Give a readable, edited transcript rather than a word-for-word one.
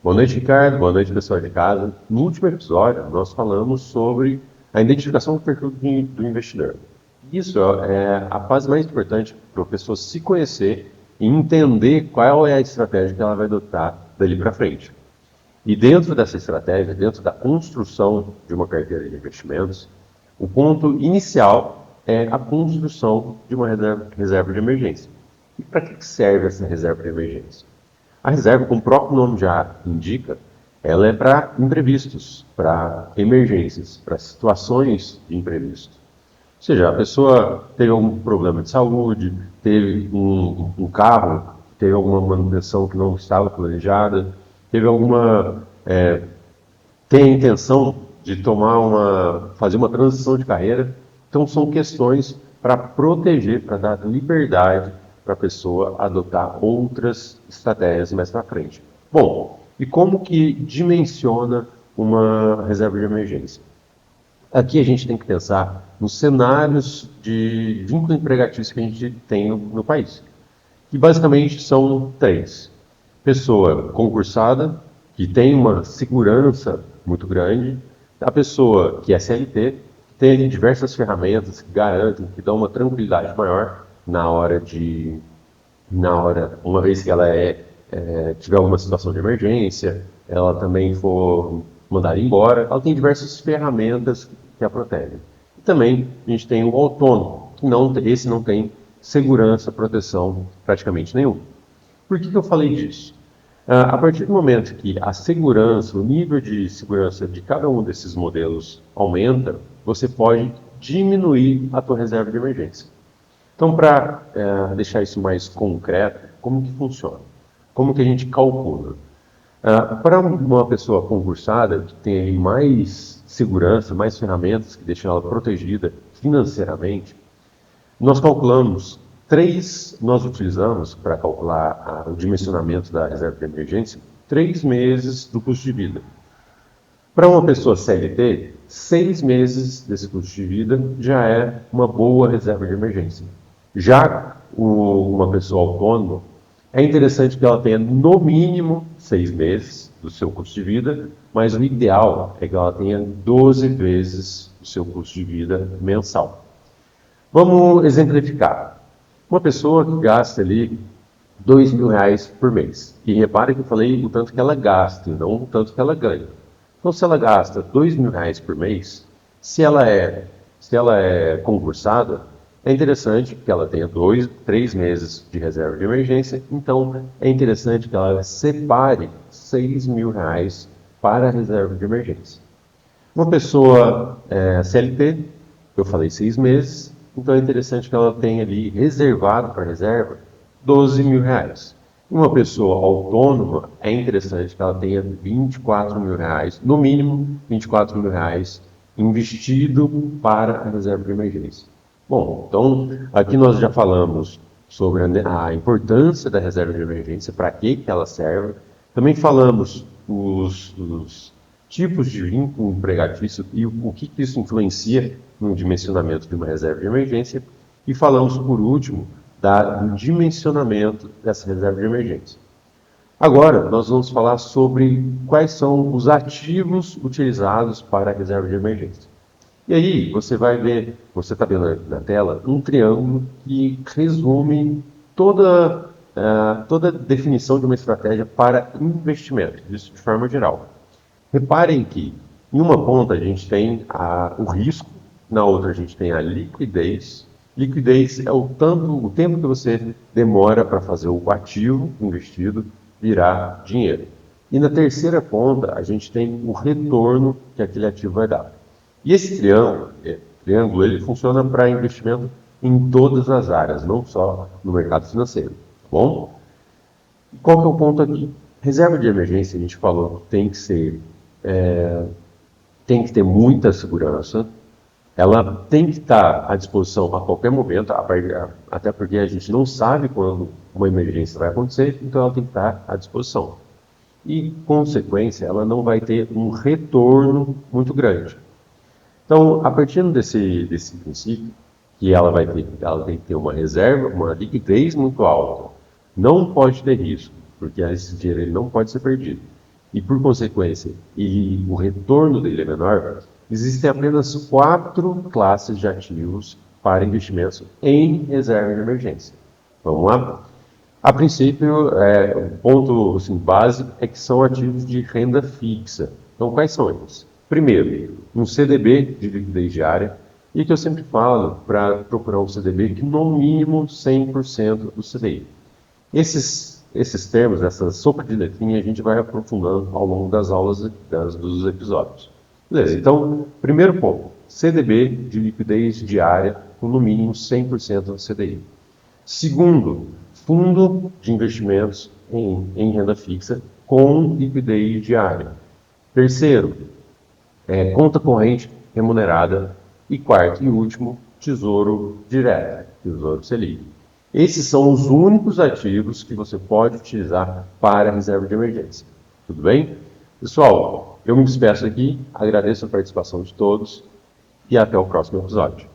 Boa noite, Ricardo. Boa noite, pessoal de casa. No último episódio, nós falamos sobre a identificação do perfil do investidor. Isso é a fase mais importante para a pessoa se conhecer e entender qual é a estratégia que ela vai adotar dali para frente. E dentro dessa estratégia, dentro da construção de uma carteira de investimentos, o ponto inicial é a construção de uma reserva de emergência. E para que serve essa reserva de emergência? A reserva, como o próprio nome já indica, ela é para imprevistos, para emergências, para situações de imprevisto. Ou seja, a pessoa teve algum problema de saúde, teve um carro, teve alguma manutenção que não estava planejada, teve tem a intenção de fazer uma transição de carreira. Então são questões para proteger, para dar liberdade para a pessoa adotar outras estratégias mais para frente. Bom, e como que dimensiona uma reserva de emergência? Aqui a gente tem que pensar nos cenários de vínculo empregatício que a gente tem no país, que basicamente são três. Pessoa concursada, que tem uma segurança muito grande, a pessoa que é CLT, que tem diversas ferramentas que garantem, que dão uma tranquilidade maior uma vez que ela tiver alguma situação de emergência, ela também for mandada embora, ela tem diversas ferramentas que a protegem. E também a gente tem o autônomo, que esse não tem segurança, proteção praticamente nenhuma. Por que eu falei disso? A partir do momento que a segurança, o nível de segurança de cada um desses modelos aumenta, você pode diminuir a tua reserva de emergência. Então, para deixar isso mais concreto, como que funciona? Como que a gente calcula? Para uma pessoa concursada que tem mais segurança, mais ferramentas que deixam ela protegida financeiramente, nós utilizamos para calcular o dimensionamento da reserva de emergência 3 meses do custo de vida. Para uma pessoa CLT, 6 meses desse custo de vida já é uma boa reserva de emergência. Já uma pessoa autônoma, é interessante que ela tenha no mínimo 6 meses do seu custo de vida, mas o ideal é que ela tenha 12 vezes o seu custo de vida mensal. Vamos exemplificar. Uma pessoa que gasta ali R$ 2.000 por mês. E repare que eu falei o tanto que ela gasta, e não o tanto que ela ganha. Então, se ela gasta R$ 2.000 por mês, se ela é concursada, é interessante que ela tenha 3 meses de reserva de emergência. Então, é interessante que ela separe R$ 6.000 para a reserva de emergência. Uma pessoa CLT, eu falei 6 meses, então é interessante que ela tenha ali reservado para a reserva R$ 12.000. Uma pessoa autônoma, é interessante que ela tenha R$ 24.000, no mínimo R$ 24.000 investido para a reserva de emergência. Bom, então aqui nós já falamos sobre a importância da reserva de emergência, para que ela serve. Também falamos os tipos de vínculo empregatício e o que isso influencia no dimensionamento de uma reserva de emergência. E falamos, por último, do dimensionamento dessa reserva de emergência. Agora, nós vamos falar sobre quais são os ativos utilizados para a reserva de emergência. E aí, você vai ver, você está vendo na tela, um triângulo que resume toda a definição de uma estratégia para investimento, isso de forma geral. Reparem que em uma ponta a gente tem o risco, na outra a gente tem a liquidez. Liquidez é o tempo que você demora para fazer o ativo investido virar dinheiro. E na terceira ponta a gente tem o retorno que aquele ativo vai dar. E esse triângulo ele funciona para investimento em todas as áreas, não só no mercado financeiro. Tá bom? E qual que é o ponto aqui? Reserva de emergência, a gente falou, tem que ter muita segurança. Ela tem que estar à disposição a qualquer momento, até porque a gente não sabe quando uma emergência vai acontecer, então ela tem que estar à disposição. E, consequência, ela não vai ter um retorno muito grande. Então, a partir desse princípio, que ela tem que ter uma reserva, uma liquidez muito alta, não pode ter risco, porque esse dinheiro ele não pode ser perdido. e, por consequência, o retorno dele é menor, existem apenas 4 classes de ativos para investimentos em reserva de emergência. Vamos lá? A princípio, o ponto assim, básico é que são ativos de renda fixa. Então, quais são eles? Primeiro, um CDB de liquidez diária, e que eu sempre falo para procurar um CDB que no mínimo 100% do CDI. Esses termos, essa sopa de letrinha, a gente vai aprofundando ao longo das aulas dos episódios. Beleza, então, primeiro ponto, CDB de liquidez diária com no mínimo 100% do CDI. Segundo, fundo de investimentos em renda fixa com liquidez diária. Terceiro, conta corrente remunerada. E quarto e último, tesouro direto, tesouro Selic. Esses são os únicos ativos que você pode utilizar para a reserva de emergência. Tudo bem? Pessoal, eu me despeço aqui, agradeço a participação de todos e até o próximo episódio.